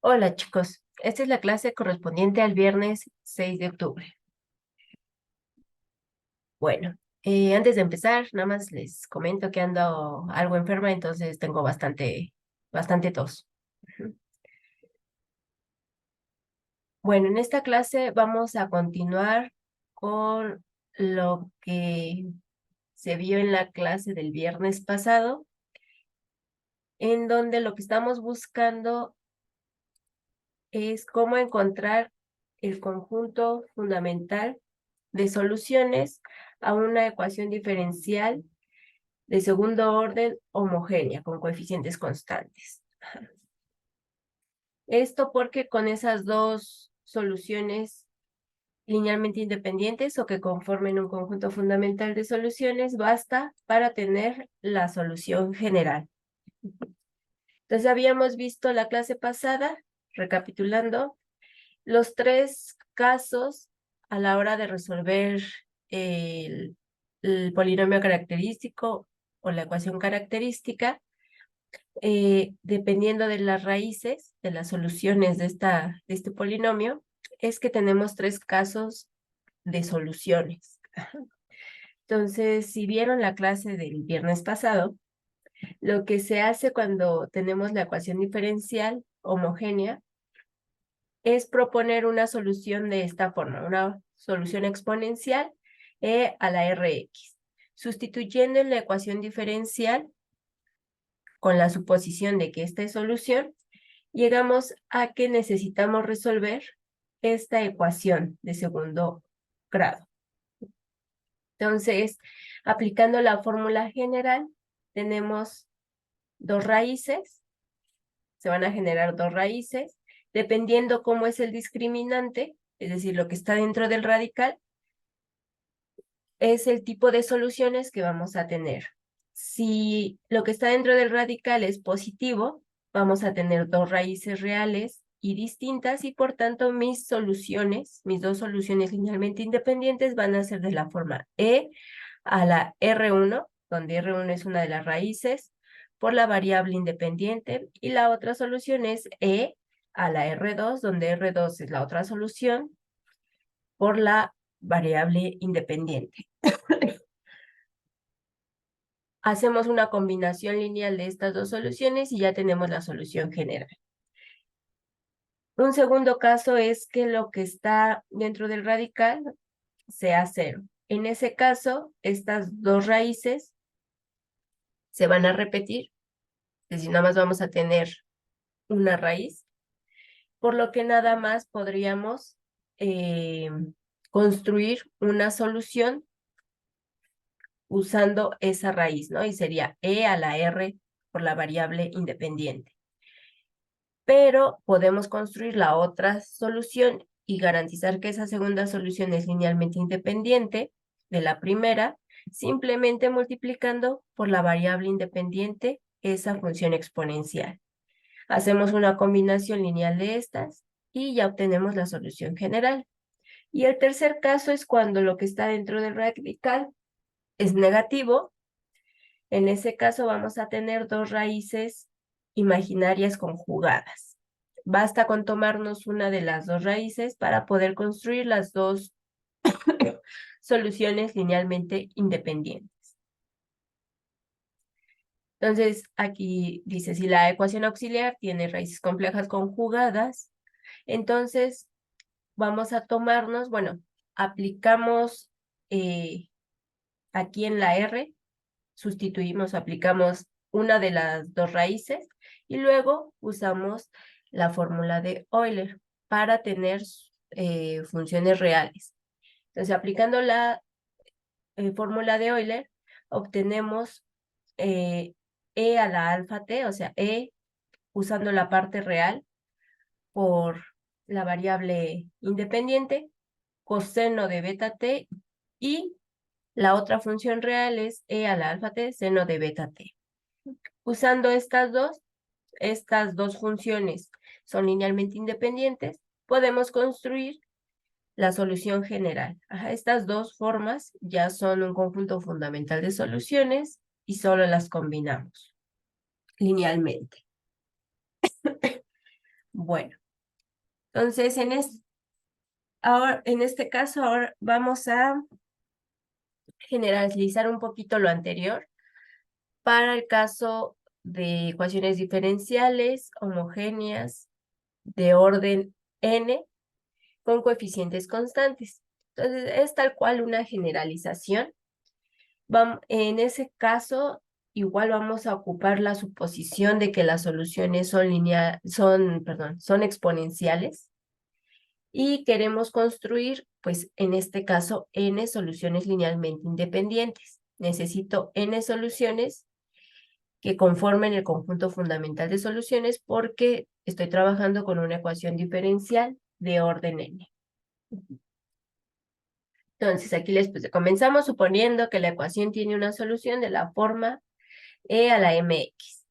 Hola chicos, esta es la clase correspondiente al viernes 6 de octubre. Bueno, antes de empezar, nada más les comento que ando algo enferma, entonces tengo bastante tos. Ujú. Bueno, en esta clase vamos a continuar con lo que se vio en la clase del viernes pasado, en donde lo que estamos buscando es cómo encontrar el conjunto fundamental de soluciones a una ecuación diferencial de segundo orden homogénea con coeficientes constantes. Esto porque con esas dos soluciones linealmente independientes o que conformen un conjunto fundamental de soluciones basta para tener la solución general. Entonces habíamos visto la clase pasada, recapitulando, los tres casos a la hora de resolver el polinomio característico o la ecuación característica, dependiendo de las raíces, de las soluciones de este polinomio, es que tenemos tres casos de soluciones. Entonces, si vieron la clase del viernes pasado, lo que se hace cuando tenemos la ecuación diferencial homogénea es proponer una solución de esta forma, una solución exponencial e a la Rx. Sustituyendo en la ecuación diferencial con la suposición de que esta es solución, llegamos a que necesitamos resolver esta ecuación de segundo grado. Entonces, aplicando la fórmula general, tenemos dos raíces, se van a generar dos raíces, dependiendo cómo es el discriminante, es decir, lo que está dentro del radical, es el tipo de soluciones que vamos a tener. Si lo que está dentro del radical es positivo, vamos a tener dos raíces reales y distintas y por tanto mis dos soluciones linealmente independientes van a ser de la forma e a la R1, donde R1 es una de las raíces, por la variable independiente, y la otra solución es e a la R2, donde R2 es la otra solución, por la variable independiente. Hacemos una combinación lineal de estas dos soluciones y ya tenemos la solución general. Un segundo caso es que lo que está dentro del radical sea cero. En ese caso, estas dos raíces se van a repetir, es decir, nada más vamos a tener una raíz, por lo que nada más podríamos construir una solución usando esa raíz, ¿no? Y sería e a la r por la variable independiente. Pero podemos construir la otra solución y garantizar que esa segunda solución es linealmente independiente de la primera, simplemente multiplicando por la variable independiente esa función exponencial. Hacemos una combinación lineal de estas y ya obtenemos la solución general. Y el tercer caso es cuando lo que está dentro del radical es negativo. En ese caso vamos a tener dos raíces imaginarias conjugadas. Basta con tomarnos una de las dos raíces para poder construir las dos soluciones linealmente independientes. Entonces, aquí dice, si la ecuación auxiliar tiene raíces complejas conjugadas, entonces vamos a tomarnos, bueno, aplicamos aquí en la R, sustituimos, aplicamos una de las dos raíces y luego usamos la fórmula de Euler para tener funciones reales. Entonces, aplicando la fórmula de Euler, obtenemos e a la alfa t, o sea, e usando la parte real por la variable independiente, coseno de beta t, y la otra función real es e a la alfa t seno de beta t. Usando estas dos funciones son linealmente independientes, podemos construir la solución general. Estas dos formas ya son un conjunto fundamental de soluciones y solo las combinamos linealmente. Bueno, entonces en este caso ahora vamos a generalizar un poquito lo anterior para el caso de ecuaciones diferenciales homogéneas de orden n con coeficientes constantes. Entonces, es tal cual una generalización. En ese caso, igual vamos a ocupar la suposición de que las soluciones son exponenciales y queremos construir, pues en este caso, n soluciones linealmente independientes. Necesito n soluciones que conformen el conjunto fundamental de soluciones porque estoy trabajando con una ecuación diferencial de orden n. Entonces, aquí comenzamos suponiendo que la ecuación tiene una solución de la forma e a la mx.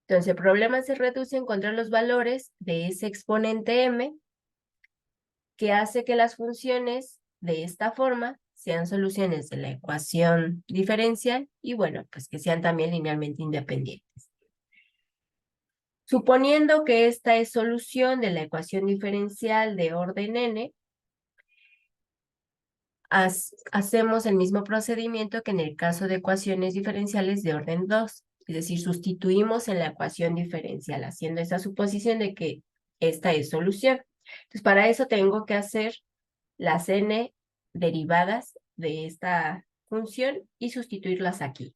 Entonces, el problema se reduce a encontrar los valores de ese exponente m que hace que las funciones de esta forma sean soluciones de la ecuación diferencial y, bueno, pues que sean también linealmente independientes. Suponiendo que esta es solución de la ecuación diferencial de orden n, hacemos el mismo procedimiento que en el caso de ecuaciones diferenciales de orden 2, es decir, sustituimos en la ecuación diferencial, haciendo esa suposición de que esta es solución. Entonces, para eso tengo que hacer las n derivadas de esta función y sustituirlas aquí.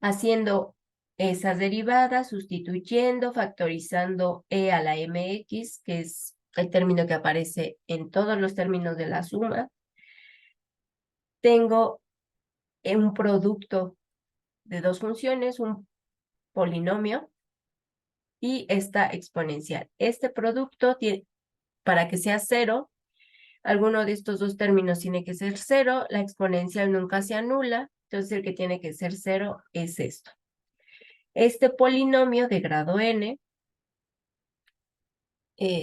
Haciendo esas derivadas, sustituyendo, factorizando e a la mx, que es el término que aparece en todos los términos de la suma, tengo un producto de dos funciones, un polinomio y esta exponencial. Este producto, para que sea cero, alguno de estos dos términos tiene que ser cero, la exponencial nunca se anula, entonces el que tiene que ser cero es esto. Este polinomio de grado n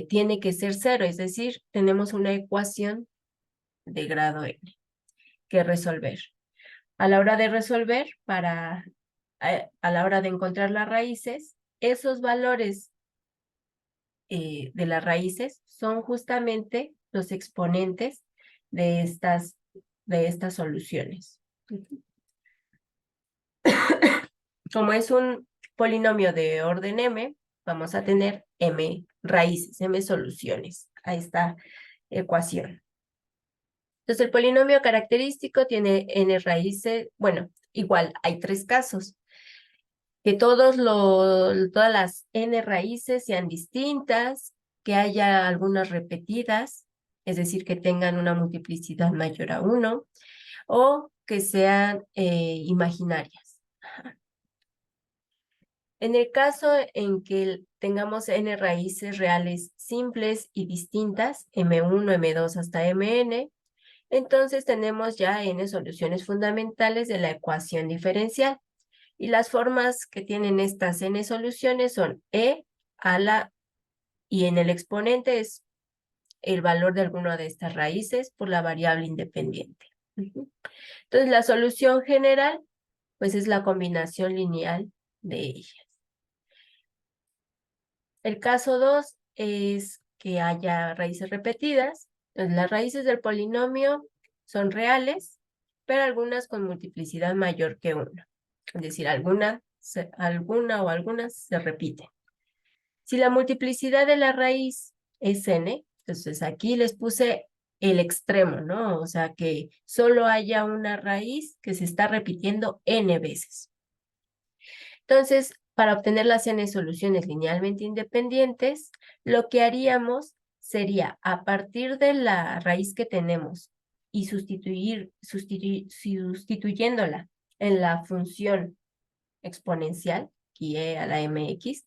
tiene que ser cero, es decir, tenemos una ecuación de grado n que resolver. A la hora de resolver, a la hora de encontrar las raíces, esos valores de las raíces son justamente los exponentes de estas soluciones. Como es un polinomio de orden m, vamos a tener m raíces, m soluciones a esta ecuación. Entonces, el polinomio característico tiene n raíces, bueno, igual, hay tres casos. Que todas las n raíces sean distintas, que haya algunas repetidas, es decir, que tengan una multiplicidad mayor a 1, o que sean imaginarias. En el caso en que tengamos n raíces reales simples y distintas, m1, m2 hasta mn, entonces tenemos ya n soluciones fundamentales de la ecuación diferencial. Y las formas que tienen estas n soluciones son e a la, y en el exponente es el valor de alguna de estas raíces por la variable independiente. Entonces, la solución general, pues es la combinación lineal de ellas. El caso 2 es que haya raíces repetidas. Entonces, las raíces del polinomio son reales, pero algunas con multiplicidad mayor que 1. Es decir, alguna o algunas se repiten. Si la multiplicidad de la raíz es n, entonces aquí les puse el extremo, ¿no? O sea, que solo haya una raíz que se está repitiendo n veces. Entonces, para obtener las n soluciones linealmente independientes, lo que haríamos sería, a partir de la raíz que tenemos y sustituyéndola en la función exponencial, y e a la mx,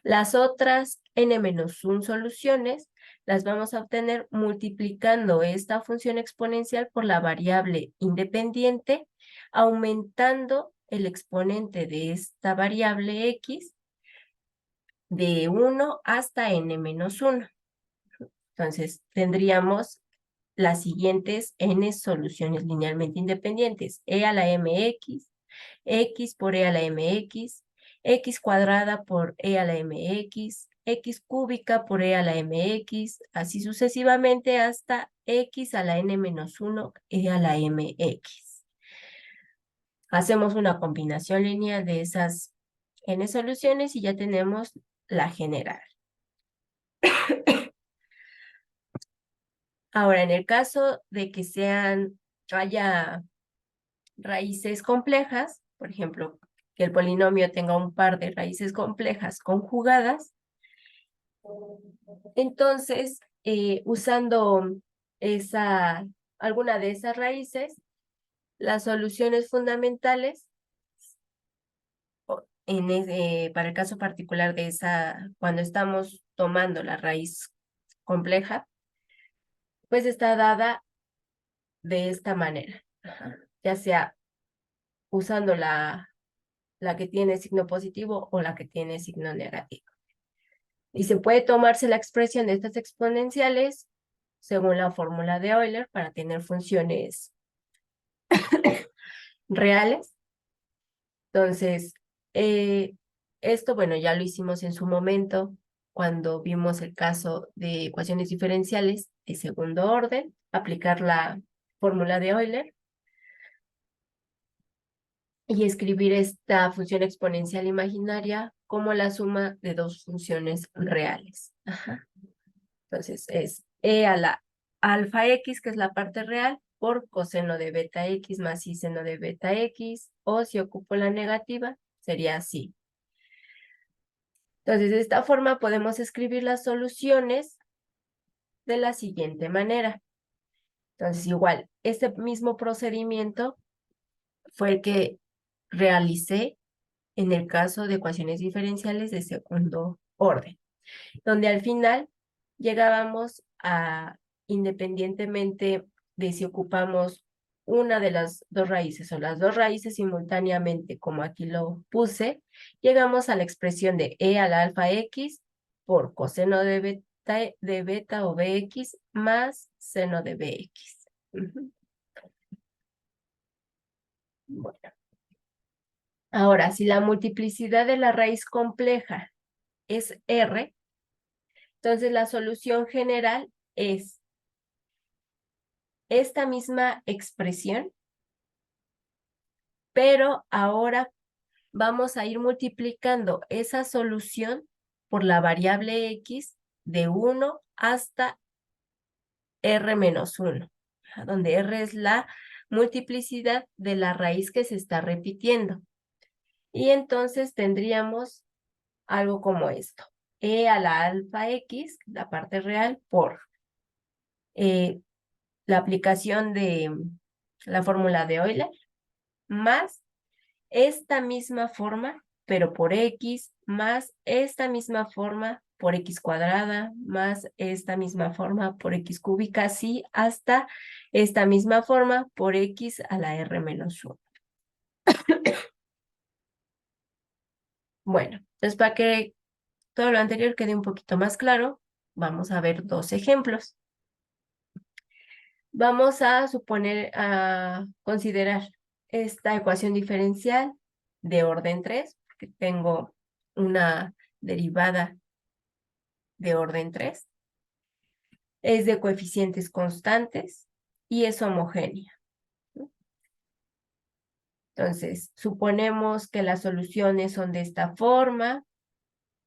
las otras n-1 soluciones las vamos a obtener multiplicando esta función exponencial por la variable independiente, aumentando el exponente de esta variable x de 1 hasta n-1. Entonces, tendríamos las siguientes n soluciones linealmente independientes: e a la mx, x por e a la mx, x cuadrada por e a la mx, x cúbica por e a la mx, así sucesivamente hasta x a la n-1 e a la mx. Hacemos una combinación lineal de esas n soluciones y ya tenemos la general. Ahora, en el caso de que haya raíces complejas, por ejemplo, que el polinomio tenga un par de raíces complejas conjugadas, entonces, usando alguna de esas raíces, las soluciones fundamentales, para el caso particular de cuando estamos tomando la raíz compleja, pues está dada de esta manera. Ajá. Ya sea usando la que tiene signo positivo o la que tiene signo negativo. Y se puede tomarse la expresión de estas exponenciales según la fórmula de Euler para tener funciones reales. Entonces, esto, bueno, ya lo hicimos en su momento cuando vimos el caso de ecuaciones diferenciales de segundo orden, aplicar la fórmula de Euler y escribir esta función exponencial imaginaria como la suma de dos funciones reales. Ajá. Entonces es e a la alfa x, que es la parte real, por coseno de beta x más i seno de beta x, o si ocupo la negativa, sería así. Entonces, de esta forma podemos escribir las soluciones de la siguiente manera. Entonces, igual, este mismo procedimiento fue el que realicé en el caso de ecuaciones diferenciales de segundo orden, donde al final llegábamos a, independientemente de si ocupamos una de las dos raíces o las dos raíces simultáneamente, como aquí lo puse, llegamos a la expresión de e a la alfa x por coseno de beta o bx más seno de bx. Bueno. Ahora, si la multiplicidad de la raíz compleja es r, entonces la solución general es esta misma expresión, pero ahora vamos a ir multiplicando esa solución por la variable x de 1 hasta r menos 1, donde r es la multiplicidad de la raíz que se está repitiendo. Y entonces tendríamos algo como esto. E a la alfa x, la parte real, por la aplicación de la fórmula de Euler, más esta misma forma, pero por x, más esta misma forma por x cuadrada, más esta misma forma por x cúbica, así hasta esta misma forma por x a la r menos 1. Bueno, entonces para que todo lo anterior quede un poquito más claro, vamos a ver dos ejemplos. Vamos a considerar esta ecuación diferencial de orden 3, porque tengo una derivada de orden 3. Es de coeficientes constantes y es homogénea. Entonces, suponemos que las soluciones son de esta forma,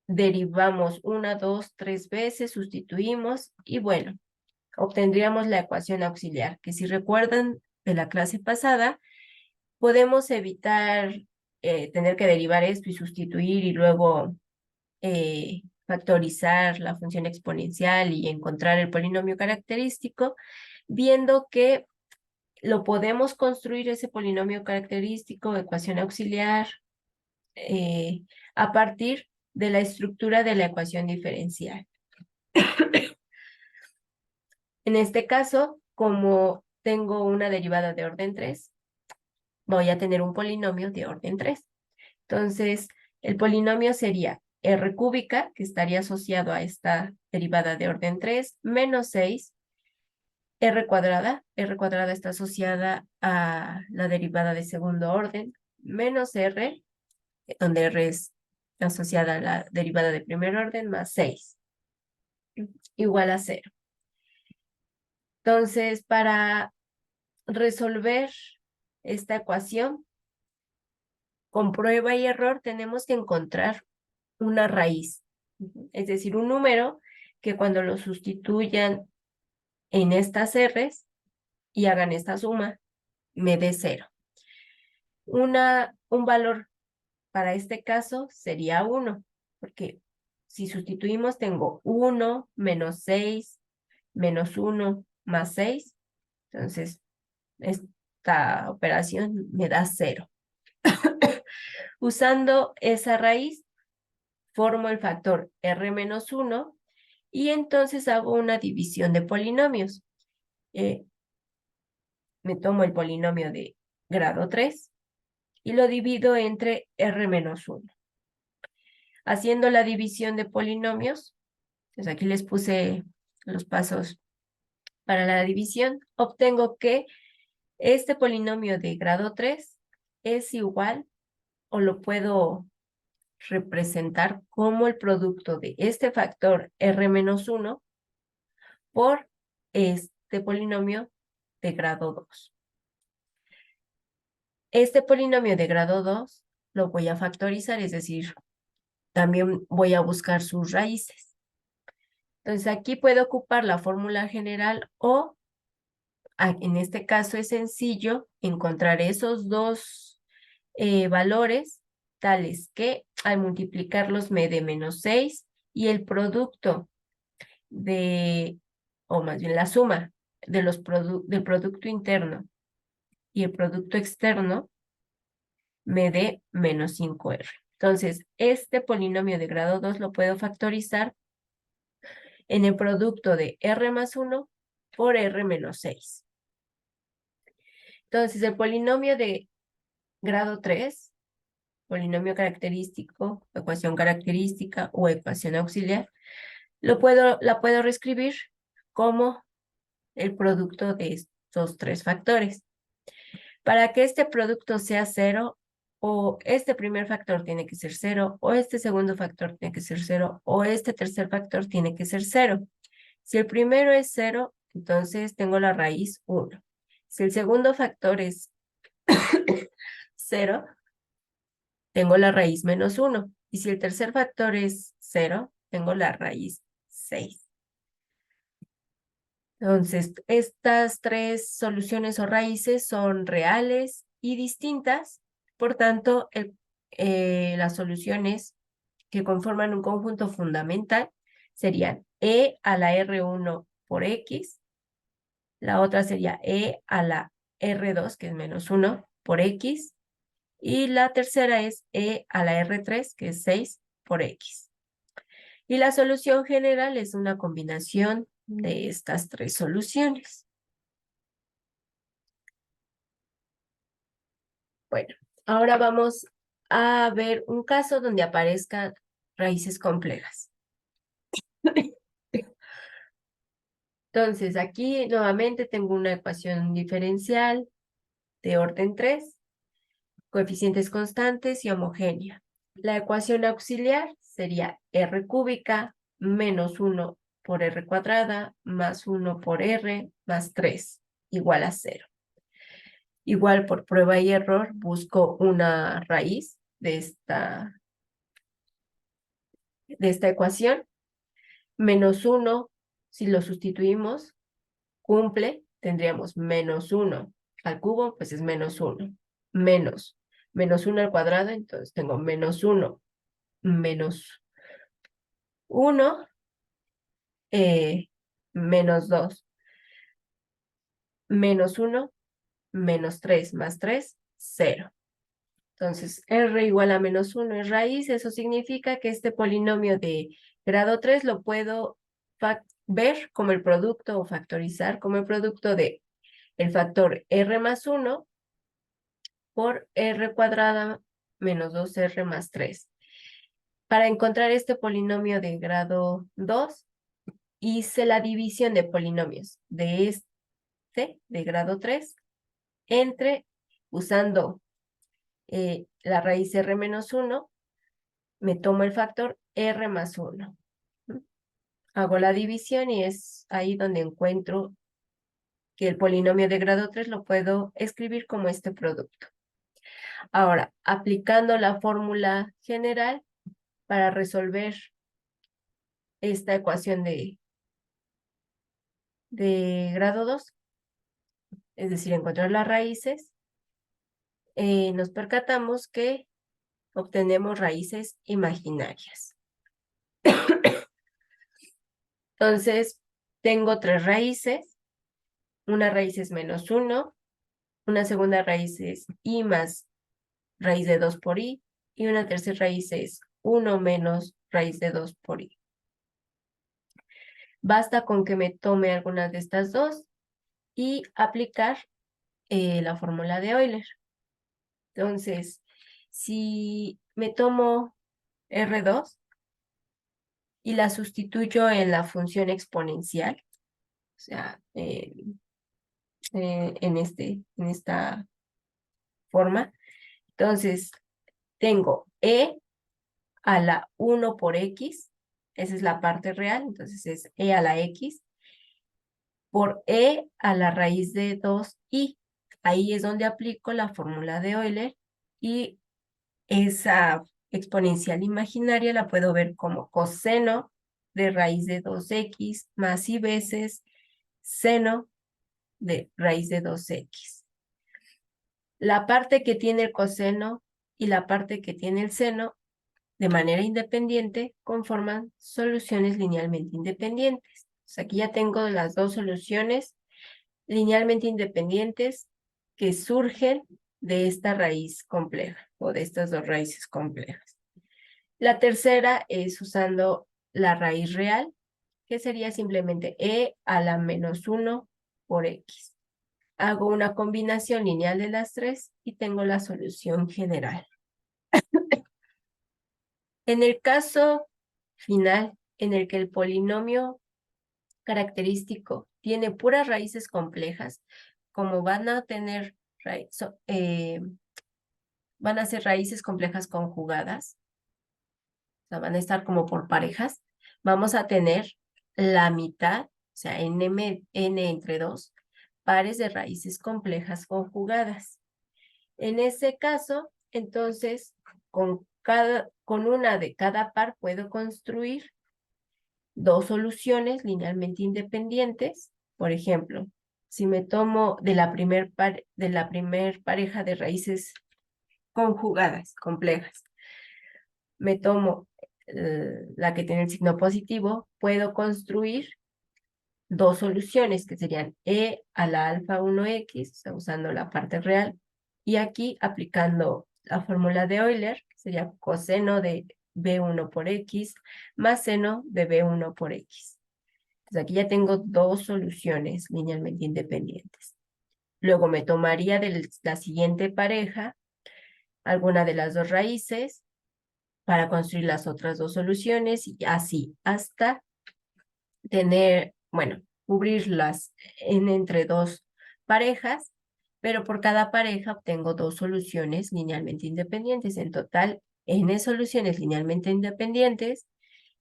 derivamos 1, 2, 3 veces, sustituimos y bueno, obtendríamos la ecuación auxiliar, que si recuerdan de la clase pasada, podemos evitar tener que derivar esto y sustituir y luego factorizar la función exponencial y encontrar el polinomio característico, viendo que lo podemos construir ese polinomio característico, ecuación auxiliar, a partir de la estructura de la ecuación diferencial. En este caso, como tengo una derivada de orden 3, voy a tener un polinomio de orden 3. Entonces, el polinomio sería r cúbica, que estaría asociado a esta derivada de orden 3, menos 6, r cuadrada está asociada a la derivada de segundo orden, menos r, donde r es asociada a la derivada de primer orden más 6 igual a 0. Entonces, para resolver esta ecuación, con prueba y error tenemos que encontrar una raíz, es decir, un número que cuando lo sustituyan en estas R's y hagan esta suma, me dé 0. Un valor para este caso sería 1, porque si sustituimos tengo 1 menos 6 menos 1 más 6, entonces esta operación me da 0. Usando esa raíz, formo el factor R menos 1 y entonces hago una división de polinomios. Me tomo el polinomio de grado 3 y lo divido entre R menos 1. Haciendo la división de polinomios, pues aquí les puse los pasos para la división, obtengo que este polinomio de grado 3 es igual, o lo puedo representar como el producto de este factor R menos 1 por este polinomio de grado 2. Este polinomio de grado 2 lo voy a factorizar, es decir, también voy a buscar sus raíces. Entonces aquí puedo ocupar la fórmula general o, en este caso es sencillo, encontrar esos dos valores tales que al multiplicarlos me dé menos 6 y el producto o más bien la suma de del producto interno y el producto externo me dé menos 5R. Entonces, este polinomio de grado 2 lo puedo factorizar en el producto de R más 1 por R menos 6. Entonces, el polinomio de grado 3, polinomio característico, ecuación característica o ecuación auxiliar, la puedo reescribir como el producto de estos tres factores. Para que este producto sea 0, o este primer factor tiene que ser 0, o este segundo factor tiene que ser 0, o este tercer factor tiene que ser 0. Si el primero es 0, entonces tengo la raíz 1. Si el segundo factor es 0, tengo la raíz menos 1. Y si el tercer factor es 0, tengo la raíz 6. Entonces, estas tres soluciones o raíces son reales y distintas. Por tanto, las soluciones que conforman un conjunto fundamental serían E a la R1 por X. La otra sería E a la R2, que es menos 1, por X. Y la tercera es E a la R3, que es 6, por X. Y la solución general es una combinación de estas tres soluciones. Bueno, ahora vamos a ver un caso donde aparezcan raíces complejas. Entonces, aquí nuevamente tengo una ecuación diferencial de orden 3, coeficientes constantes y homogénea. La ecuación auxiliar sería R cúbica menos 1 por R cuadrada más 1 por R más 3 igual a 0. Igual por prueba y error busco una raíz de esta ecuación. Menos 1, si lo sustituimos, cumple, tendríamos menos 1 al cubo, pues es menos 1. Menos 1 al cuadrado, entonces tengo menos 1 menos 1, menos 2, menos 1, menos 3 más 3, 0. Entonces, R igual a menos 1 es raíz. Eso significa que este polinomio de grado 3 lo puedo ver como el producto o factorizar como el producto de el factor R más 1 por R cuadrada menos 2R más 3. Para encontrar este polinomio de grado 2, hice la división de polinomios de este, de grado 3, usando la raíz R menos 1, me tomo el factor R más 1. Hago la división y es ahí donde encuentro que el polinomio de grado 3 lo puedo escribir como este producto. Ahora, aplicando la fórmula general para resolver esta ecuación de grado 2, es decir, encontrar las raíces, nos percatamos que obtenemos raíces imaginarias. Entonces, tengo 3 raíces. Una raíz es menos 1, una segunda raíz es i más raíz de 2 por i, y una tercera raíz es 1 menos raíz de 2 por i. Basta con que me tome alguna de estas dos y aplicar la fórmula de Euler. Entonces, si me tomo R2 y la sustituyo en la función exponencial, o sea, en esta forma, entonces tengo E a la 1 por X, esa es la parte real, entonces es E a la X, por E a la raíz de 2i. Ahí es donde aplico la fórmula de Euler y esa exponencial imaginaria la puedo ver como coseno de raíz de 2x más i veces seno de raíz de 2x. La parte que tiene el coseno y la parte que tiene el seno de manera independiente conforman soluciones linealmente independientes. O sea, aquí ya tengo las dos soluciones linealmente independientes que surgen de esta raíz compleja o de estas dos raíces complejas. La tercera es usando la raíz real, que sería simplemente e a la menos 1 por x. Hago una combinación lineal de las tres y tengo la solución general. En el caso final, en el que el polinomio característico tiene puras raíces complejas, como van a tener van a ser raíces complejas conjugadas, o sea, van a estar como por parejas, vamos a tener la mitad, o sea, n entre 2, pares de raíces complejas conjugadas. En ese caso, entonces, con una de cada par puedo construir dos soluciones linealmente independientes. Por ejemplo, si me tomo de la primer pareja de raíces conjugadas, complejas, me tomo la que tiene el signo positivo, puedo construir dos soluciones que serían e a la alfa 1x, o sea, usando la parte real, y aquí aplicando la fórmula de Euler, que sería coseno de b1 por x más seno de b1 por x. Entonces aquí ya tengo dos soluciones linealmente independientes. Luego me tomaría de la siguiente pareja alguna de las dos raíces para construir las otras dos soluciones y así hasta tener, bueno, cubrirlas entre dos parejas, pero por cada pareja obtengo dos soluciones linealmente independientes. En total, n soluciones linealmente independientes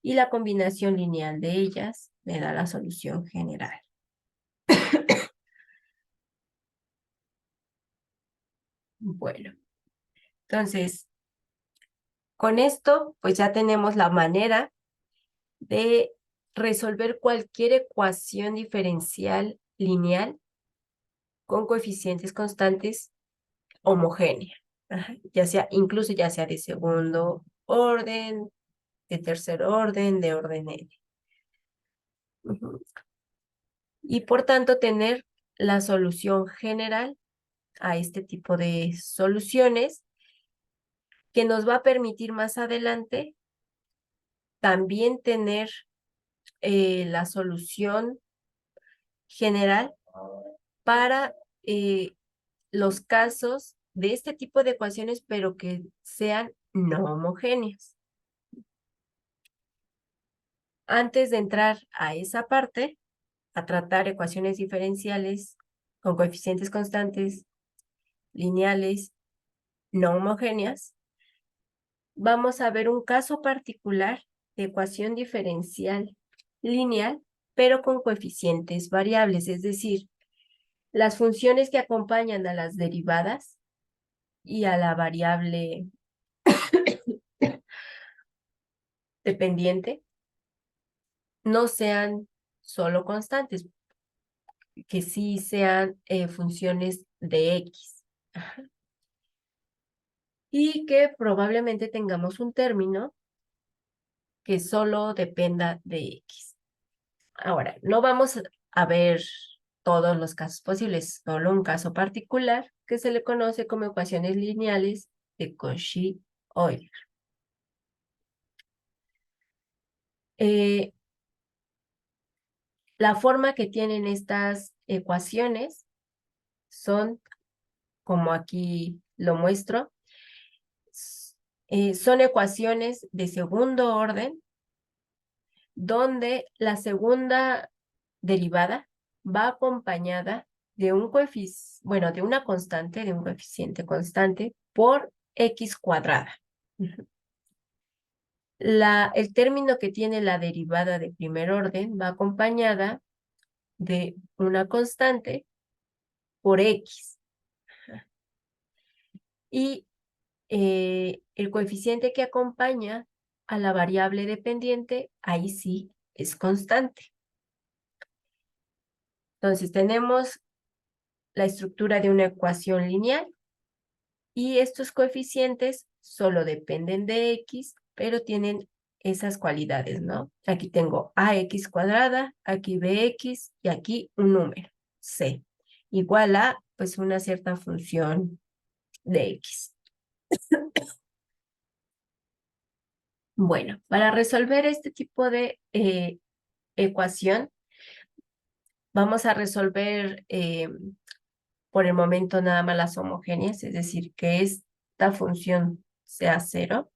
y la combinación lineal de ellas me da la solución general. Bueno, entonces, con esto, pues ya tenemos la manera de resolver cualquier ecuación diferencial lineal con coeficientes constantes homogénea, incluso ya sea de segundo orden, de tercer orden, de orden n. Y por tanto tener la solución general a este tipo de soluciones que nos va a permitir más adelante también tener la solución general para los casos de este tipo de ecuaciones, pero que sean no homogéneas. Antes de entrar a esa parte, a tratar ecuaciones diferenciales con coeficientes constantes, lineales, no homogéneas, vamos a ver un caso particular de ecuación diferencial lineal, pero con coeficientes variables, es decir, las funciones que acompañan a las derivadas y a la variable dependiente no sean solo constantes, que sí sean funciones de X. Ajá. Y que probablemente tengamos un término que solo dependa de X. Ahora, no vamos a ver todos los casos posibles, solo un caso particular que se le conoce como ecuaciones lineales de Cauchy-Euler. La forma que tienen estas ecuaciones son, como aquí lo muestro, son ecuaciones de segundo orden, donde la segunda derivada va acompañada de un de una constante, de un coeficiente constante por x cuadrada. El término que tiene la derivada de primer orden va acompañada de una constante por x. Y el coeficiente que acompaña a la variable dependiente, ahí sí es constante. Entonces tenemos la estructura de una ecuación lineal y estos coeficientes solo dependen de x, pero tienen esas cualidades, ¿no? Aquí tengo ax cuadrada, aquí bx y aquí un número, c, igual a pues una cierta función de x. Bueno, para resolver este tipo de ecuación, vamos a resolver por el momento nada más las homogéneas, es decir, que esta función sea cero.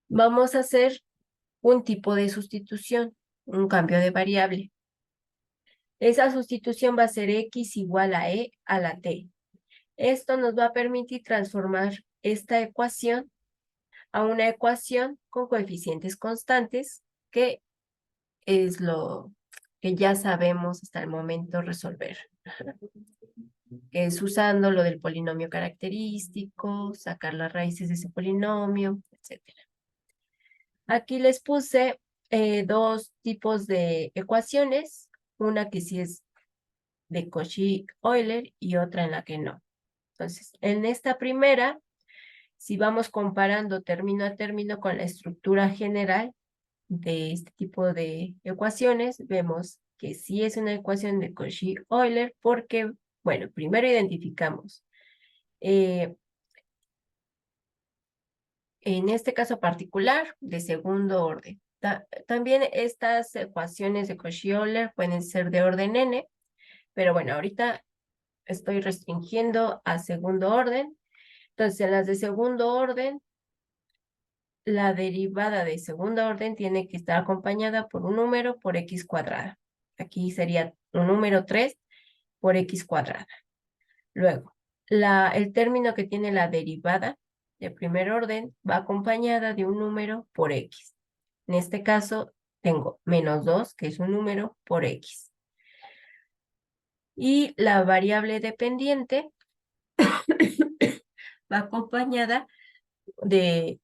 Vamos a hacer un tipo de sustitución, un cambio de variable. Esa sustitución va a ser x igual a e a la t. Esto nos va a permitir transformar esta ecuación a una ecuación con coeficientes constantes, que es lo que ya sabemos hasta el momento resolver. Que es usando lo del polinomio característico, sacar las raíces de ese polinomio, etc. Aquí les puse dos tipos de ecuaciones, una que sí es de Cauchy-Euler y otra en la que no. Entonces, en esta primera, si vamos comparando término a término con la estructura general de este tipo de ecuaciones, vemos que sí es una ecuación de Cauchy-Euler porque, bueno, primero identificamos en este caso particular, de segundo orden. También estas ecuaciones de Cauchy-Euler pueden ser de orden n, pero bueno, ahorita estoy restringiendo a segundo orden. Entonces, en las de segundo orden, la derivada de segundo orden tiene que estar acompañada por un número por x cuadrada. Aquí sería un número 3 por x cuadrada. Luego, el término que tiene la derivada de primer orden va acompañada de un número por x. En este caso, tengo menos 2, que es un número, por x. Y la variable dependiente va acompañada de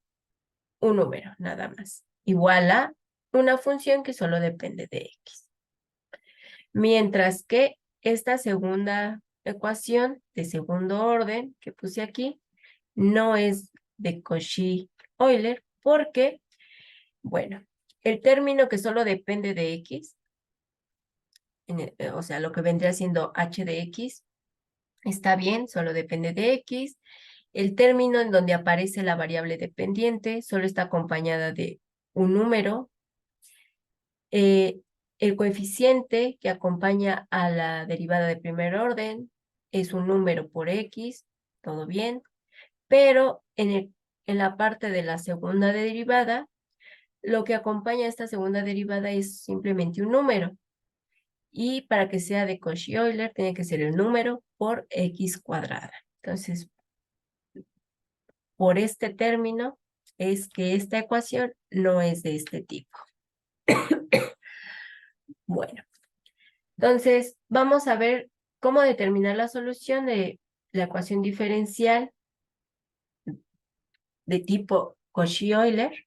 un número, nada más, igual a una función que solo depende de x. Mientras que esta segunda ecuación de segundo orden que puse aquí no es de Cauchy-Euler porque, bueno, el término que solo depende de x, o sea, lo que vendría siendo h de x, está bien, solo depende de x. El término en donde aparece la variable dependiente solo está acompañada de un número. El coeficiente que acompaña a la derivada de primer orden es un número por x, todo bien, pero en la parte de la segunda derivada, lo que acompaña a esta segunda derivada es simplemente un número. Y para que sea de Cauchy-Euler, tiene que ser el número por x cuadrada. Entonces, por este término es que esta ecuación no es de este tipo. Bueno, entonces vamos a ver cómo determinar la solución de la ecuación diferencial de tipo Cauchy-Euler.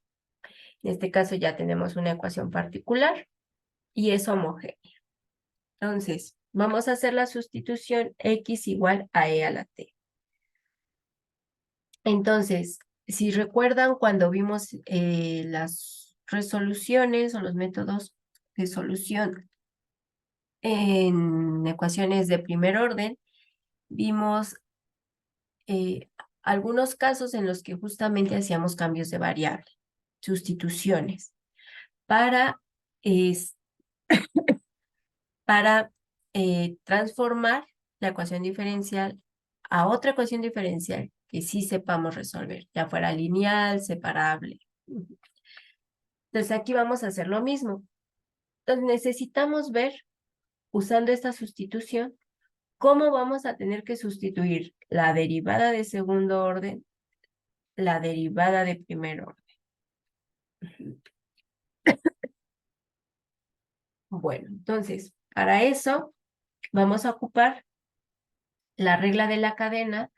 En este caso ya tenemos una ecuación particular y es homogénea. Entonces, vamos a hacer la sustitución x igual a e a la t. Entonces, si recuerdan cuando vimos las resoluciones o los métodos de solución en ecuaciones de primer orden, vimos algunos casos en los que justamente hacíamos cambios de variable, sustituciones, para, es, para transformar la ecuación diferencial a otra ecuación diferencial que sí sepamos resolver, ya fuera lineal, separable. Entonces aquí vamos a hacer lo mismo. Entonces necesitamos ver, usando esta sustitución, cómo vamos a tener que sustituir la derivada de segundo orden, la derivada de primer orden. Bueno, entonces, para eso vamos a ocupar la regla de la cadena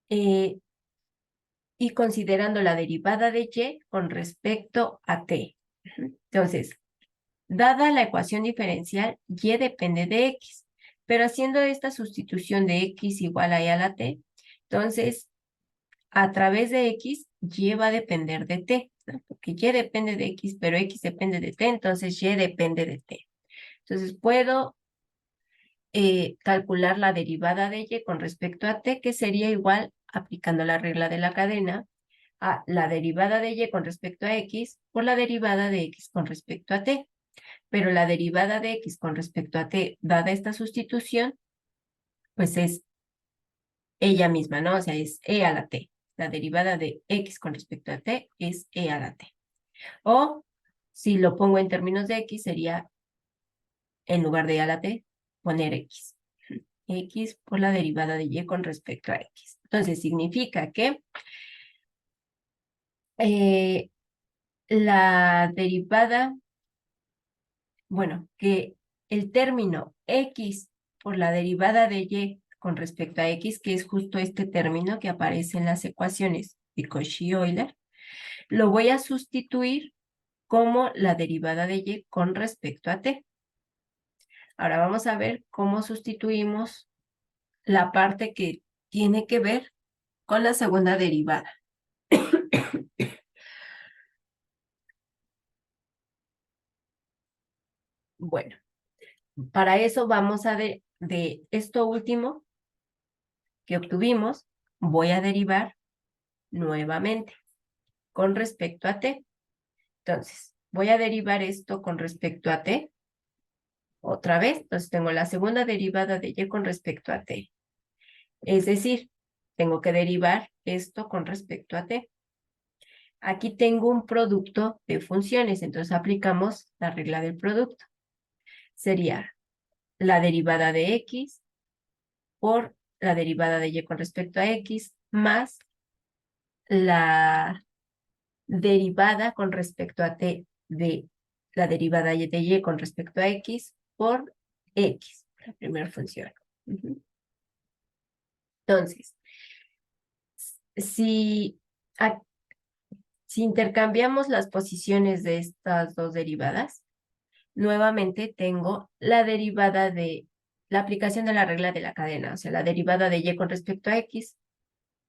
y considerando la derivada de y con respecto a t. Entonces, dada la ecuación diferencial, y depende de x, pero haciendo esta sustitución de x igual a y a la t, entonces, a través de x, y va a depender de t, ¿no? Porque y depende de x, pero x depende de t, entonces y depende de t. Entonces, puedo calcular la derivada de y con respecto a t, que sería igual, aplicando la regla de la cadena, a la derivada de y con respecto a x por la derivada de x con respecto a t. Pero la derivada de x con respecto a t, dada esta sustitución, pues es ella misma, ¿no? O sea, es e a la t. La derivada de x con respecto a t es e a la t. O, si lo pongo en términos de x, sería, en lugar de e a la t, poner x. X por la derivada de y con respecto a x. Entonces, significa que la derivada, bueno, que el término x por la derivada de y con respecto a x, que es justo este término que aparece en las ecuaciones de Cauchy-Euler, lo voy a sustituir como la derivada de y con respecto a t. Ahora vamos a ver cómo sustituimos la parte que tiene que ver con la segunda derivada. Bueno, para eso vamos a de esto último que obtuvimos, voy a derivar nuevamente con respecto a t. Entonces, voy a derivar esto con respecto a t otra vez. Entonces, tengo la segunda derivada de y con respecto a t. Es decir, tengo que derivar esto con respecto a t. Aquí tengo un producto de funciones, entonces aplicamos la regla del producto. Sería la derivada de x por la derivada de y con respecto a x más la derivada con respecto a t de la derivada de y con respecto a x por x, la primera función. Entonces, si, si intercambiamos las posiciones de estas dos derivadas, nuevamente tengo la derivada de la aplicación de la regla de la cadena, o sea, la derivada de y con respecto a x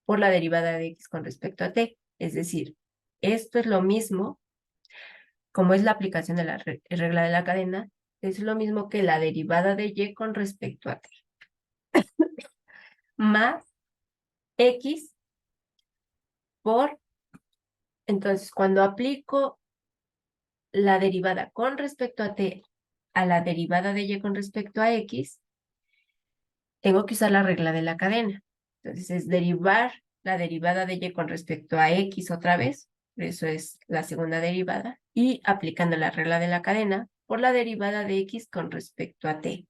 por la derivada de x con respecto a t. Es decir, esto es lo mismo, como es la aplicación de la regla de la cadena, es lo mismo que la derivada de y con respecto a t, más x por, entonces cuando aplico la derivada con respecto a t a la derivada de y con respecto a x, tengo que usar la regla de la cadena. Entonces es derivar la derivada de y con respecto a x otra vez, eso es la segunda derivada, y aplicando la regla de la cadena por la derivada de x con respecto a t.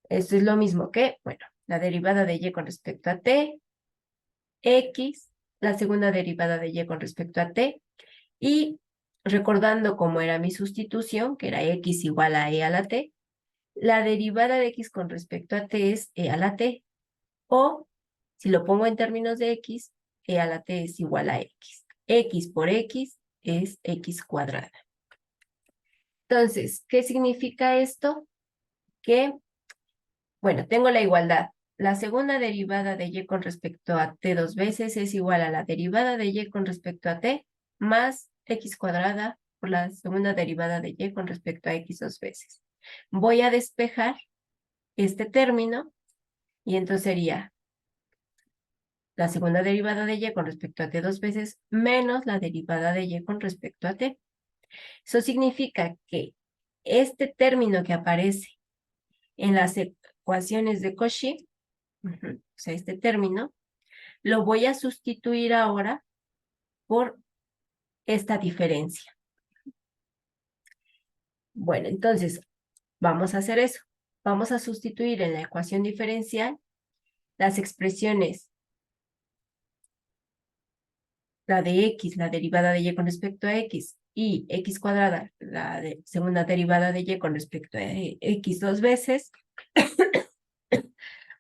Esto es lo mismo que, bueno, la derivada de y con respecto a t, x, la segunda derivada de y con respecto a t, y recordando cómo era mi sustitución, que era x igual a e a la t, la derivada de x con respecto a t es e a la t, o si lo pongo en términos de x, e a la t es igual a x. X por x es x cuadrada. Entonces, ¿qué significa esto? Que, bueno, tengo la igualdad. La segunda derivada de y con respecto a t dos veces es igual a la derivada de y con respecto a t más x cuadrada por la segunda derivada de y con respecto a x dos veces. Voy a despejar este término y entonces sería la segunda derivada de y con respecto a t dos veces menos la derivada de y con respecto a t. Eso significa que este término que aparece en las ecuaciones de Cauchy, o sea, este término, lo voy a sustituir ahora por esta diferencia. Bueno, entonces, vamos a hacer eso. Vamos a sustituir en la ecuación diferencial las expresiones, la de x, la derivada de y con respecto a x, y x cuadrada, la segunda derivada de y con respecto a x dos veces,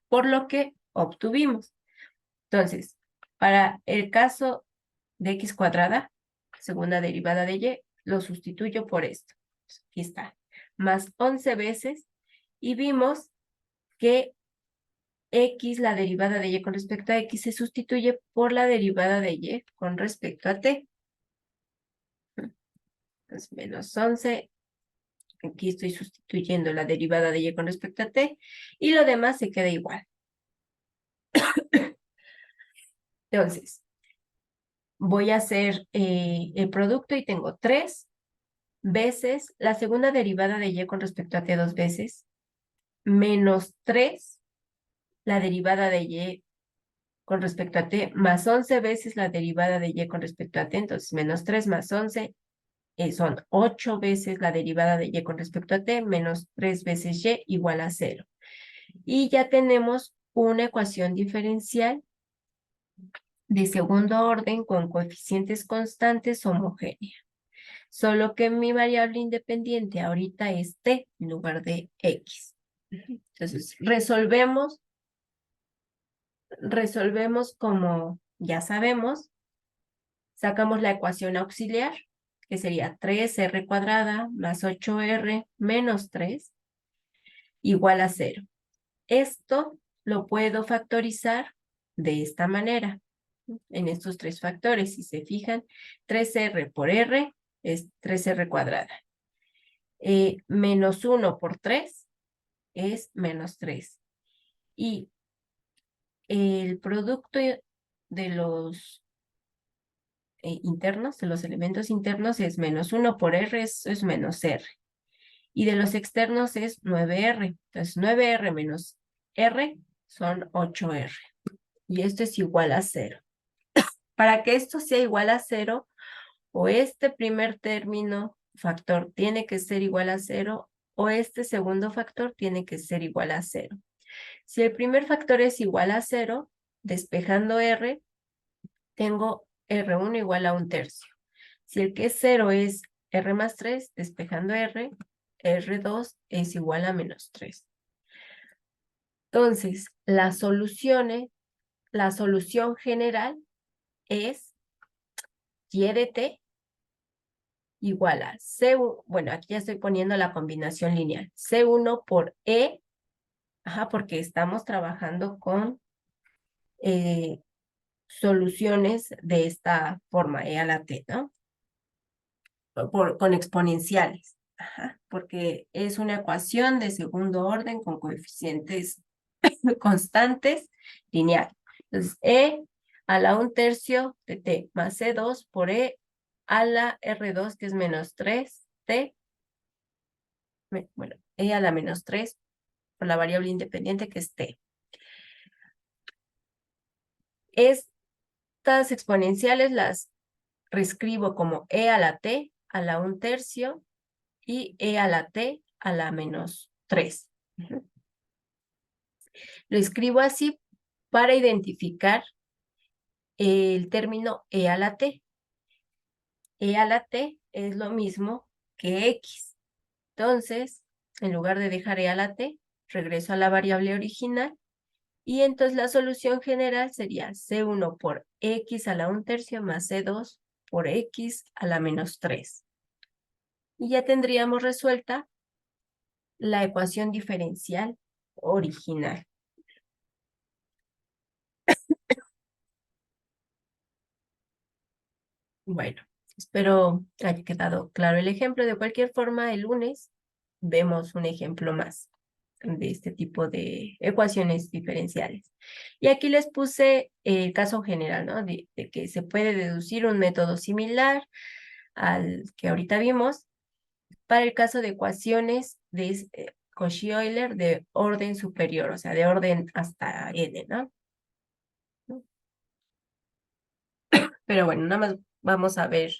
por lo que obtuvimos. Entonces, para el caso de x cuadrada, segunda derivada de y, lo sustituyo por esto. Aquí está, más 11 veces, y vimos que x, la derivada de y con respecto a x, se sustituye por la derivada de y con respecto a t. Entonces, menos 11, aquí estoy sustituyendo la derivada de y con respecto a t, y lo demás se queda igual. Entonces, voy a hacer el producto y tengo 3 veces la segunda derivada de y con respecto a t dos veces, menos 3 la derivada de y con respecto a t, más 11 veces la derivada de y con respecto a t, entonces menos 3 más 11 son 8 veces la derivada de y con respecto a t, menos 3 veces y igual a 0. Y ya tenemos una ecuación diferencial de segundo orden con coeficientes constantes homogénea. Solo que mi variable independiente ahorita es t en lugar de x. Entonces, resolvemos como ya sabemos, sacamos la ecuación auxiliar, que sería 3r cuadrada más 8r menos 3 igual a 0. Esto lo puedo factorizar de esta manera, en estos tres factores. Si se fijan, 3r por r es 3r cuadrada. Menos 1 por 3 es menos 3. Y el producto de los internos, de los elementos internos es menos 1 por r es menos r. Y de los externos es 9r. Entonces 9r menos r son 8r. Y esto es igual a 0. Para que esto sea igual a 0, o este primer término factor tiene que ser igual a 0, o este segundo factor tiene que ser igual a 0. Si el primer factor es igual a 0, despejando r, tengo r1 igual a 1/3. Si el que es 0 es r más 3, despejando r, r2 es igual a menos 3. Entonces, la solución general es y de t igual a C1, bueno, aquí ya estoy poniendo la combinación lineal, C1 por E, porque estamos trabajando con soluciones de esta forma, E a la T, ¿no? Con exponenciales, porque es una ecuación de segundo orden con coeficientes constantes lineal. Entonces, E a la 1/3 de T más C2 por E a la R2, que es menos 3T, bueno, E a la menos 3 por la variable independiente que es T. Estas exponenciales las reescribo como E a la T a la 1/3 y E a la T a la menos 3. Lo escribo así para identificar el término e a la t. E a la t es lo mismo que x. Entonces, en lugar de dejar e a la t, regreso a la variable original y entonces la solución general sería C1 por x a la 1/3 más C2 por x a la -3. Y ya tendríamos resuelta la ecuación diferencial original. Bueno, espero haya quedado claro el ejemplo. De cualquier forma, el lunes vemos un ejemplo más de este tipo de ecuaciones diferenciales. Y aquí les puse el caso general, ¿no? De que se puede deducir un método similar al que ahorita vimos para el caso de ecuaciones de Cauchy-Euler de orden superior, o sea, de orden hasta n, ¿no? Pero bueno, nada más vamos a ver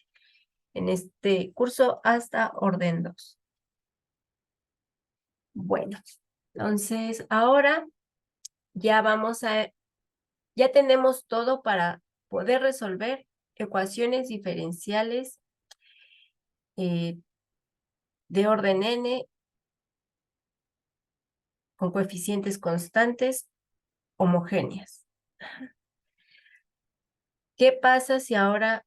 en este curso hasta orden 2. Bueno, entonces ahora ya tenemos todo para poder resolver ecuaciones diferenciales de orden n con coeficientes constantes homogéneas. ¿Qué pasa si ahora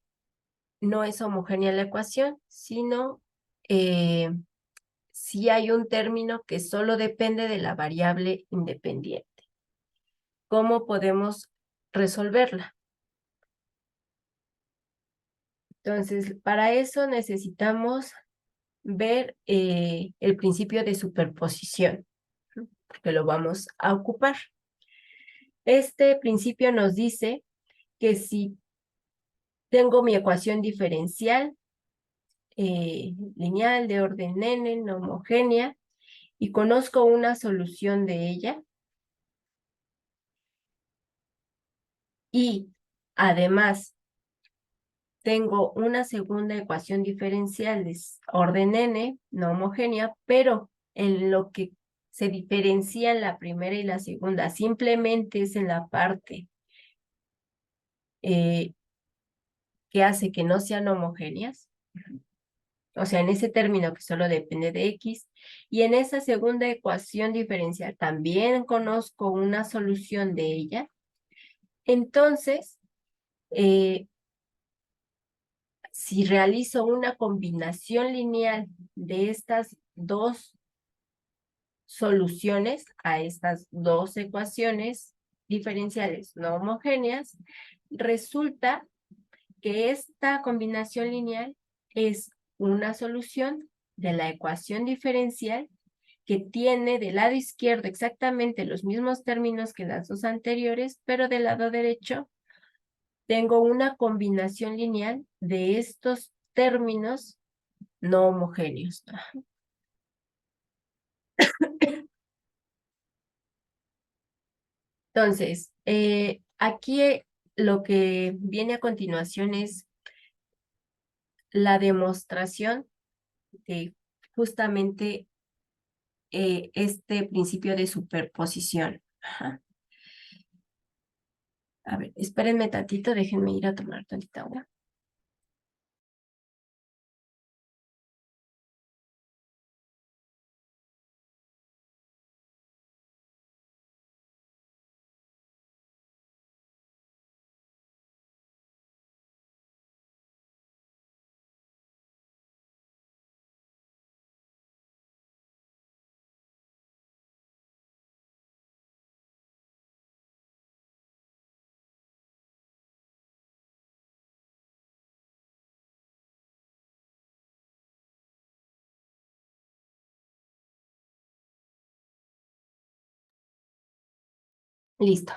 no es homogénea la ecuación, sino si hay un término que solo depende de la variable independiente? ¿Cómo podemos resolverla? Entonces, para eso necesitamos ver el principio de superposición, ¿no? Porque lo vamos a ocupar. Este principio nos dice que si tengo mi ecuación diferencial lineal de orden n, no homogénea, y conozco una solución de ella, y además tengo una segunda ecuación diferencial de orden n, no homogénea, pero en lo que se diferencian la primera y la segunda simplemente es en la parte eh, que hace que no sean homogéneas, o sea, en ese término que solo depende de x, y en esa segunda ecuación diferencial también conozco una solución de ella. Entonces, si realizo una combinación lineal de estas dos soluciones a estas dos ecuaciones diferenciales no homogéneas, resulta que esta combinación lineal es una solución de la ecuación diferencial que tiene del lado izquierdo exactamente los mismos términos que las dos anteriores, pero del lado derecho tengo una combinación lineal de estos términos no homogéneos. Entonces, aquí lo que viene a continuación es la demostración de justamente este principio de superposición. Ajá. A ver, espérenme tantito, déjenme ir a tomar tantita agua. Listo.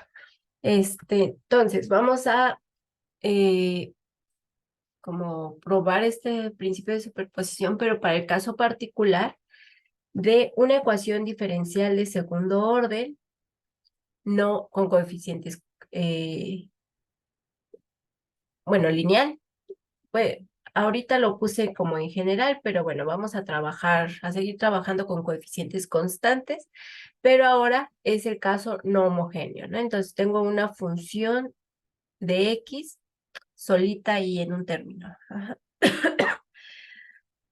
Entonces, vamos a como probar este principio de superposición, pero para el caso particular de una ecuación diferencial de segundo orden, no con coeficientes, bueno, lineal. Pues ahorita lo puse como en general, pero bueno, vamos a trabajar, a seguir trabajando con coeficientes constantes, pero ahora es el caso no homogéneo, ¿no? Entonces tengo una función de X solita y en un término. Ajá.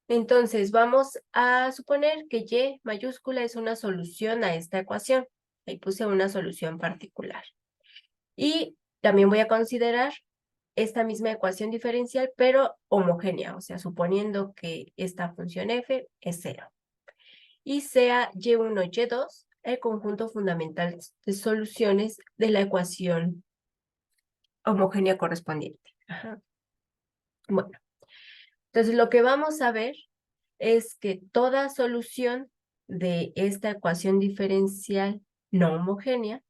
Entonces, vamos a suponer que Y mayúscula es una solución a esta ecuación. Ahí puse una solución particular. Y también voy a considerar esta misma ecuación diferencial, pero homogénea, o sea, suponiendo que esta función f es 0. Y sea Y1, Y2 el conjunto fundamental de soluciones de la ecuación homogénea correspondiente. Ajá. Bueno, entonces lo que vamos a ver es que toda solución de esta ecuación diferencial no homogénea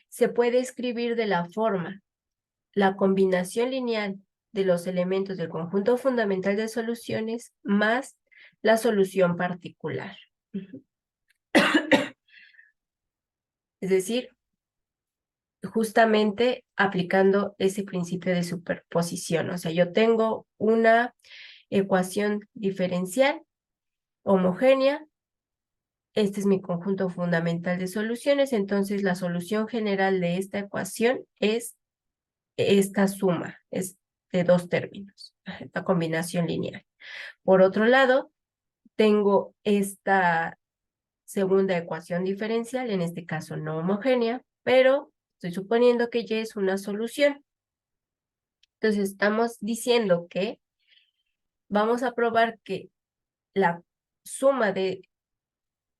se puede escribir de la forma: la combinación lineal de los elementos del conjunto fundamental de soluciones más la solución particular. Es decir, justamente aplicando ese principio de superposición. O sea, yo tengo una ecuación diferencial homogénea. Este es mi conjunto fundamental de soluciones. Entonces, la solución general de esta ecuación es esta suma, es de dos términos, la combinación lineal. Por otro lado, tengo esta segunda ecuación diferencial, en este caso no homogénea, pero estoy suponiendo que Y es una solución. Entonces, estamos diciendo que vamos a probar que la suma de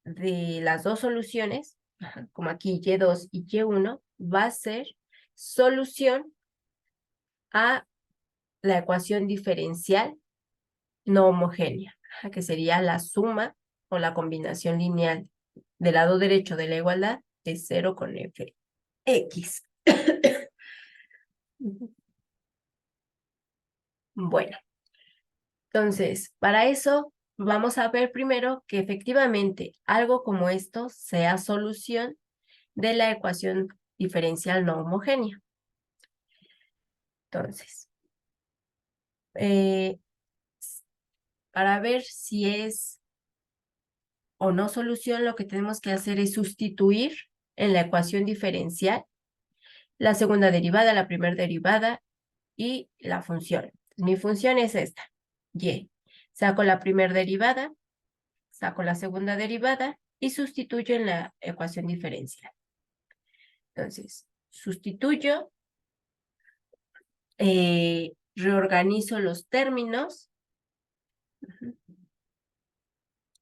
las dos soluciones, como aquí Y2 y Y1, va a ser solución a la ecuación diferencial no homogénea, que sería la suma o la combinación lineal del lado derecho de la igualdad de 0 con fx. Bueno, entonces, para eso vamos a ver primero que efectivamente algo como esto sea solución de la ecuación diferencial no homogénea. Entonces, para ver si es o no solución, lo que tenemos que hacer es sustituir en la ecuación diferencial la segunda derivada, la primera derivada y la función. Mi función es esta, y. Saco la primera derivada, saco la segunda derivada y sustituyo en la ecuación diferencial. Entonces, sustituyo, reorganizo los términos,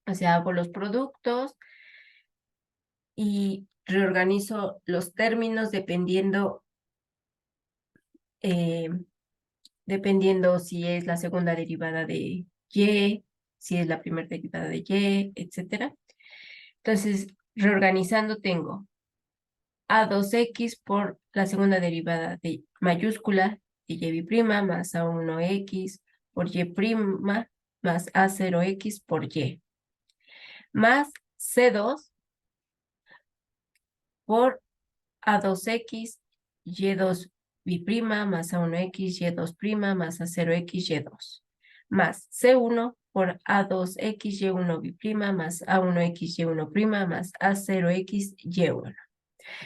o sea, hago los productos y reorganizo los términos dependiendo si es la segunda derivada de Y, si es la primera derivada de Y, etc. Entonces, reorganizando tengo A2X por la segunda derivada de mayúscula de Y' más A1X por Y' más A0X por Y, más C2 por A2X, Y2' más A1X, Y2' más A0X, Y2, más C1 por A2X, Y1', más A1X, Y1' más A0X, Y1.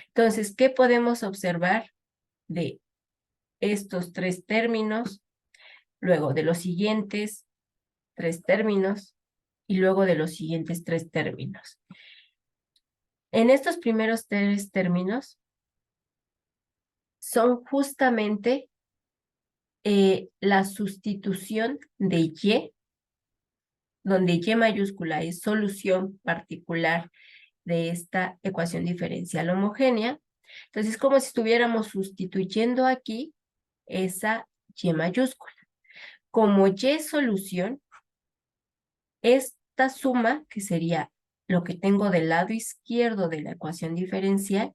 Entonces, ¿qué podemos observar de estos tres términos, luego de los siguientes tres términos y luego de los siguientes tres términos? En estos primeros tres términos son justamente la sustitución de Y, donde Y mayúscula es solución particular de esta ecuación diferencial homogénea. Entonces, es como si estuviéramos sustituyendo aquí esa Y mayúscula. Como Y es solución, esta suma, que sería lo que tengo del lado izquierdo de la ecuación diferencial,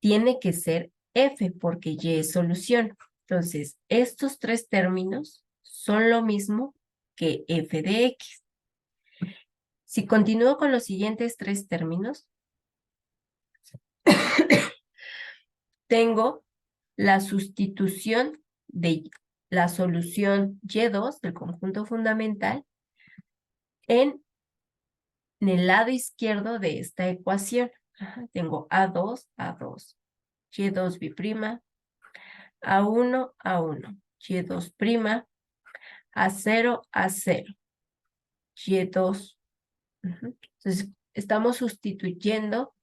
tiene que ser F, porque Y es solución. Entonces, estos tres términos son lo mismo que F de X. Si continúo con los siguientes tres términos, tengo la sustitución de la solución Y2 del conjunto fundamental en el lado izquierdo de esta ecuación. Tengo A2, Y2', A1, A1, Y2', A0, A0, Y2. Entonces, estamos sustituyendo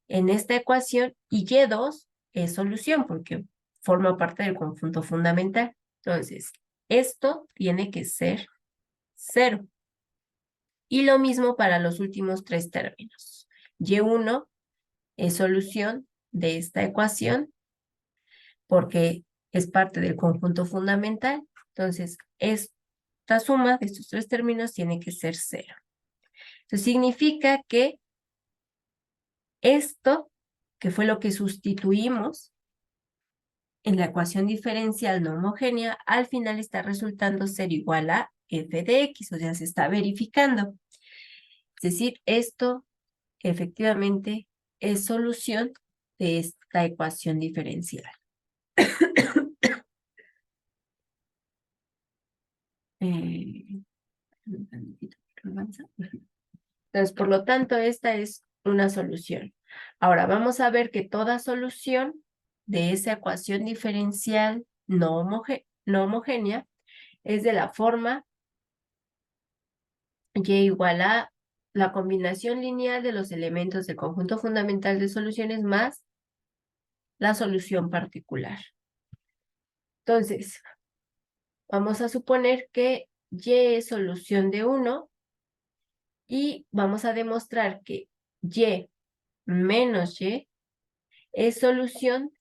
en esta ecuación y Y2 es solución porque forma parte del conjunto fundamental. Entonces, esto tiene que ser 0. Y lo mismo para los últimos tres términos. Y1 es solución de esta ecuación porque es parte del conjunto fundamental. Entonces, esta suma de estos tres términos tiene que ser 0. Entonces, significa que esto, que fue lo que sustituimos en la ecuación diferencial no homogénea, al final está resultando ser igual a f de x, o sea, se está verificando. Es decir, esto efectivamente es solución de esta ecuación diferencial. Entonces, por lo tanto, esta es una solución. Ahora, vamos a ver que toda solución de esa ecuación diferencial no homogénea es de la forma y igual a la combinación lineal de los elementos del conjunto fundamental de soluciones más la solución particular. Entonces, vamos a suponer que Y es solución de 1 y vamos a demostrar que Y menos Y es solución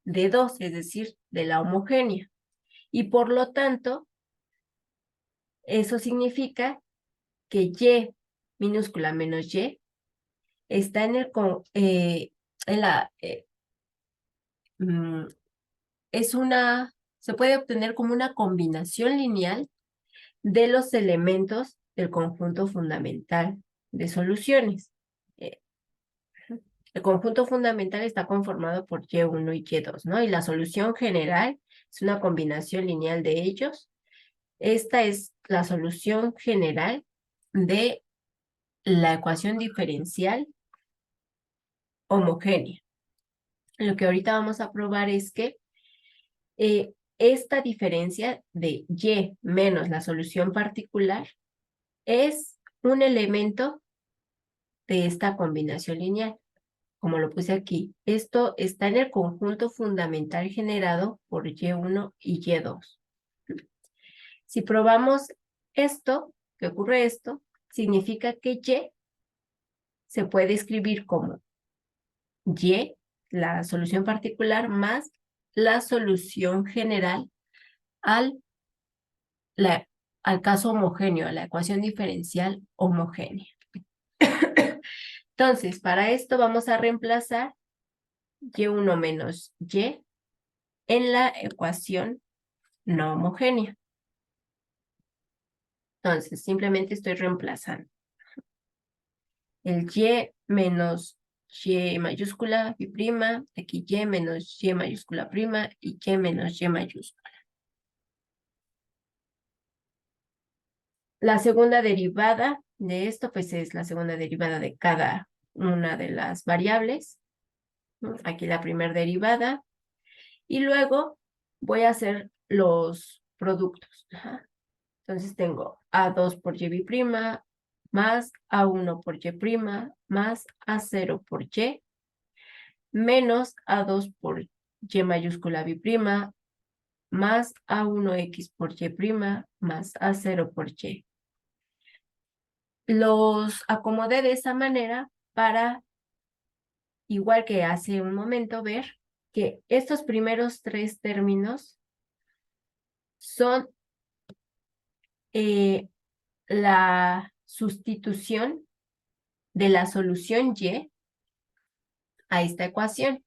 de 2, es decir, de la homogénea. Y por lo tanto, eso significa que Y minúscula menos Y está en se puede obtener como una combinación lineal de los elementos del conjunto fundamental de soluciones. El conjunto fundamental está conformado por Y1 y Y2, ¿no? Y la solución general es una combinación lineal de ellos. Esta es la solución general de la ecuación diferencial homogénea. Lo que ahorita vamos a probar es que esta diferencia de Y menos la solución particular es un elemento de esta combinación lineal. Como lo puse aquí, esto está en el conjunto fundamental generado por Y1 y Y2. Si probamos esto, que ocurre esto, significa que Y se puede escribir como Y, la solución particular, más la solución general al, al caso homogéneo, a la ecuación diferencial homogénea. Entonces, para esto vamos a reemplazar Y1 menos Y en la ecuación no homogénea. Entonces, simplemente estoy reemplazando el Y menos Y mayúscula, Y', aquí Y menos Y mayúscula prima y Y menos Y mayúscula. La segunda derivada de esto, pues es la segunda derivada de cada una de las variables. Aquí la primera derivada. Y luego voy a hacer los productos. Entonces tengo A2 por Y' más A1 por Y' más A0 por Y menos A2 por Y mayúscula B' más A1X por Y' más A0 por Y. Los acomodé de esa manera para, igual que hace un momento, ver que estos primeros tres términos son la sustitución de la solución Y a esta ecuación.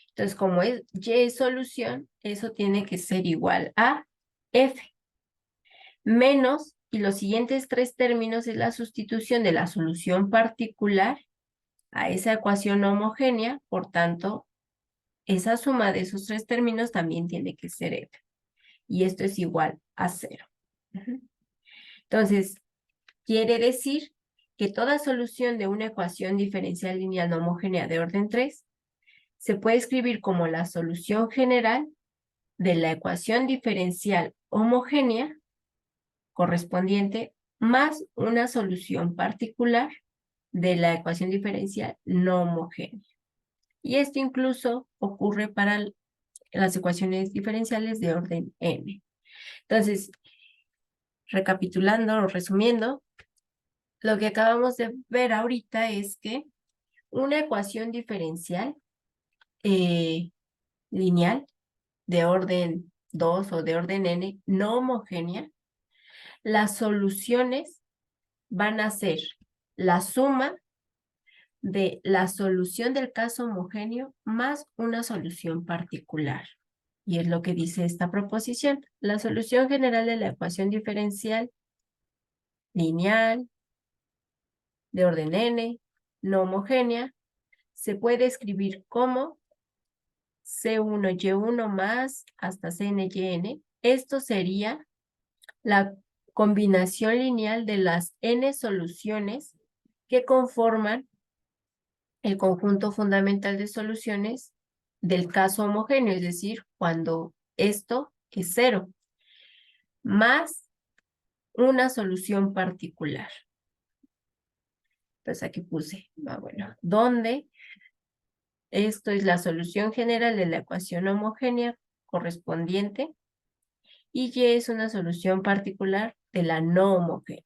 Entonces, como Y es solución, eso tiene que ser igual a F menos, y los siguientes tres términos es la sustitución de la solución particular a esa ecuación homogénea, por tanto, esa suma de esos tres términos también tiene que ser F. Y esto es igual a 0. Entonces, quiere decir que toda solución de una ecuación diferencial lineal no homogénea de orden 3 se puede escribir como la solución general de la ecuación diferencial homogénea correspondiente más una solución particular de la ecuación diferencial no homogénea. Y esto incluso ocurre para las ecuaciones diferenciales de orden n. Entonces, recapitulando o resumiendo, lo que acabamos de ver ahorita es que una ecuación diferencial lineal de orden 2 o de orden n no homogénea, las soluciones van a ser la suma de la solución del caso homogéneo más una solución particular. Y es lo que dice esta proposición. La solución general de la ecuación diferencial lineal de orden n, no homogénea, se puede escribir como C1Y1 más hasta CNYN. Esto sería la combinación lineal de las n soluciones que conforman el conjunto fundamental de soluciones del caso homogéneo, es decir, cuando esto es 0, más una solución particular. Entonces aquí puse, bueno, donde esto es la solución general de la ecuación homogénea correspondiente y Y es una solución particular de la no homogénea.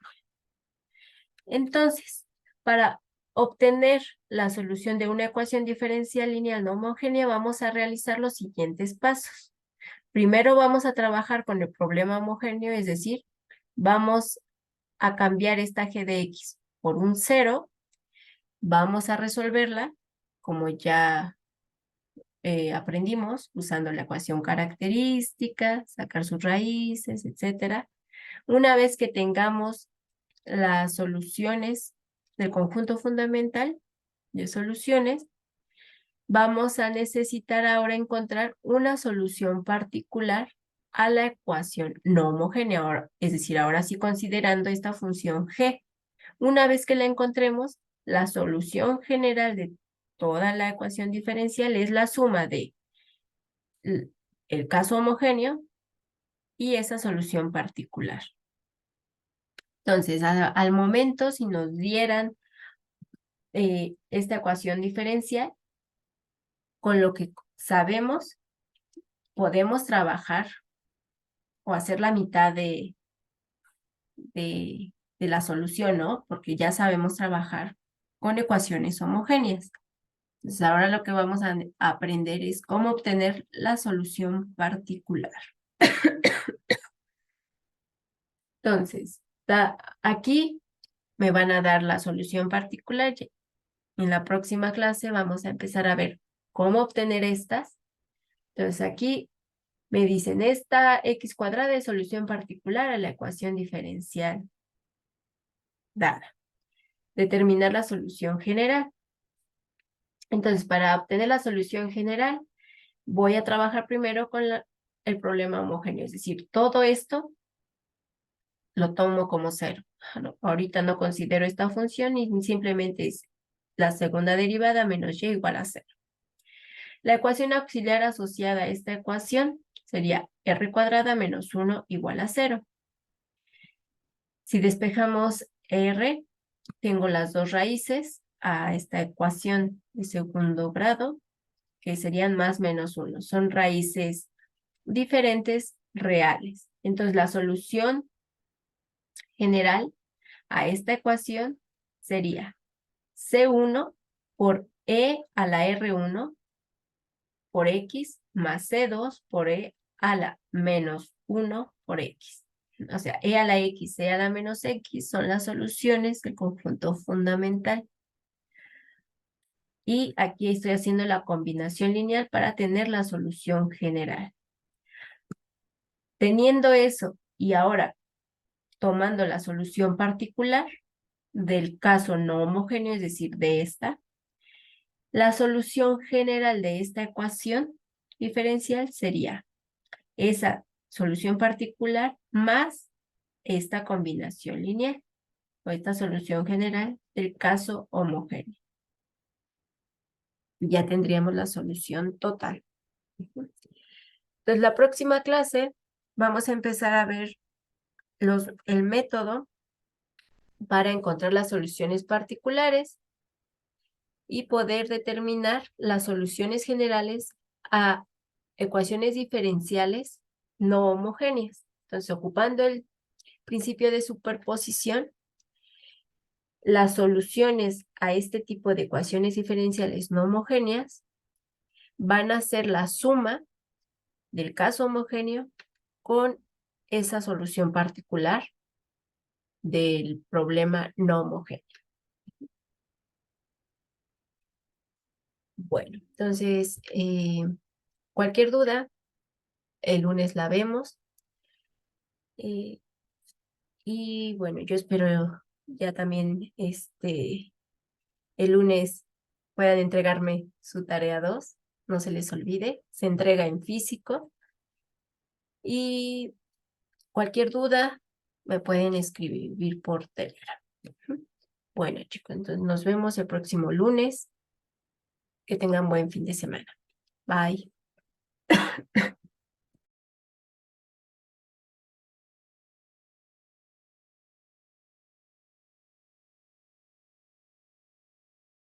Entonces, para obtener la solución de una ecuación diferencial lineal no homogénea, vamos a realizar los siguientes pasos. Primero vamos a trabajar con el problema homogéneo, es decir, vamos a cambiar esta g de x por un 0. Vamos a resolverla, como ya aprendimos, usando la ecuación característica, sacar sus raíces, etc. Una vez que tengamos las soluciones del conjunto fundamental de soluciones, vamos a necesitar ahora encontrar una solución particular a la ecuación no homogénea, es decir, ahora sí considerando esta función g. Una vez que la encontremos, la solución general de toda la ecuación diferencial es la suma de el caso homogéneo y esa solución particular. Entonces, al momento, si nos dieran esta ecuación diferencial, con lo que sabemos, podemos trabajar o hacer la mitad de la solución, ¿no? Porque ya sabemos trabajar con ecuaciones homogéneas. Entonces, ahora lo que vamos a aprender es cómo obtener la solución particular. Entonces, aquí me van a dar la solución particular. En la próxima clase vamos a empezar a ver cómo obtener estas. Entonces, aquí me dicen, esta x cuadrada es solución particular a la ecuación diferencial dada. Determinar la solución general. Entonces, para obtener la solución general, voy a trabajar primero con el problema homogéneo. Es decir, todo esto lo tomo como 0. No, ahorita no considero esta función y simplemente es la segunda derivada menos y igual a 0. La ecuación auxiliar asociada a esta ecuación sería r cuadrada menos 1 igual a 0. Si despejamos r, tengo las dos raíces a esta ecuación de segundo grado, que serían más menos 1. Son raíces diferentes reales. Entonces, la solución general a esta ecuación sería C1 por E a la R1 por X más C2 por E a la menos 1 por X. O sea, E a la X, E a la menos X son las soluciones del conjunto fundamental. Y aquí estoy haciendo la combinación lineal para tener la solución general. Teniendo eso y ahora tomando la solución particular del caso no homogéneo, es decir, de esta, la solución general de esta ecuación diferencial sería esa solución particular más esta combinación lineal o esta solución general del caso homogéneo. Ya tendríamos la solución total. Entonces, la próxima clase vamos a empezar a ver el método para encontrar las soluciones particulares y poder determinar las soluciones generales a ecuaciones diferenciales no homogéneas. Entonces, ocupando el principio de superposición, las soluciones a este tipo de ecuaciones diferenciales no homogéneas van a ser la suma del caso homogéneo con esa solución particular del problema no homogéneo. Bueno, entonces, cualquier duda, el lunes la vemos. eh, y bueno, yo espero ya también el lunes puedan entregarme su tarea 2. No se les olvide, se entrega en físico. Y cualquier duda me pueden escribir por Telegram. Bueno, chicos, entonces nos vemos el próximo lunes. Que tengan buen fin de semana. Bye.